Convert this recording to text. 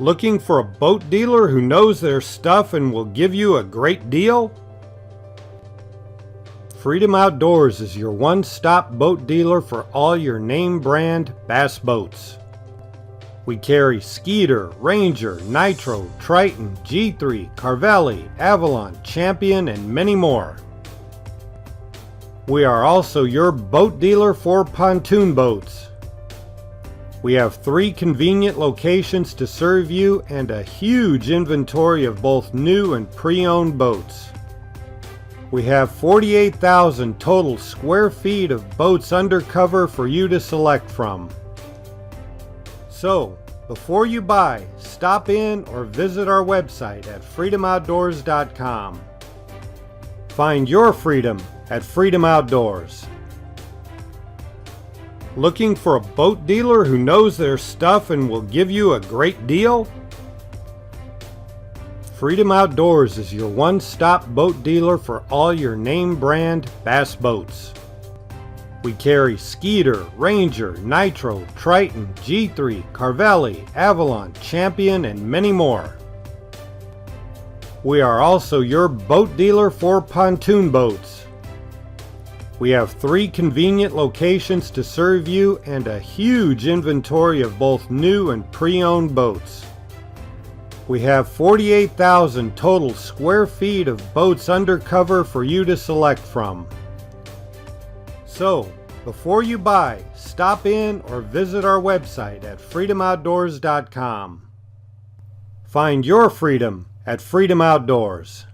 Looking for a boat dealer who knows their stuff and will give you a great deal? Freedom Outdoors is your one-stop boat dealer for all your name brand bass boats. We carry Skeeter, Ranger, Nitro, Triton, G3, Carvelli, Avalon, Champion, and many more. We are also your boat dealer for pontoon boats. We have 3 convenient locations to serve you and a huge inventory of both new and pre-owned boats. We have 48,000 total square feet of boats under cover for you to select from. So, before you buy, stop in or visit our website at freedomoutdoors.com. Find your freedom at Freedom Outdoors. Looking for a boat dealer who knows their stuff and will give you a great deal? Freedom Outdoors is your one-stop boat dealer for all your name brand bass boats. We carry Skeeter, Ranger, Nitro, Triton, G3, Carvelli, Avalon, Champion, and many more. We are also your boat dealer for pontoon boats. We have 3 convenient locations to serve you and a huge inventory of both new and pre-owned boats. We have 48,000 total square feet of boats under cover for you to select from. So, before you buy, stop in or visit our website at freedomoutdoors.com. Find your freedom at Freedom Outdoors.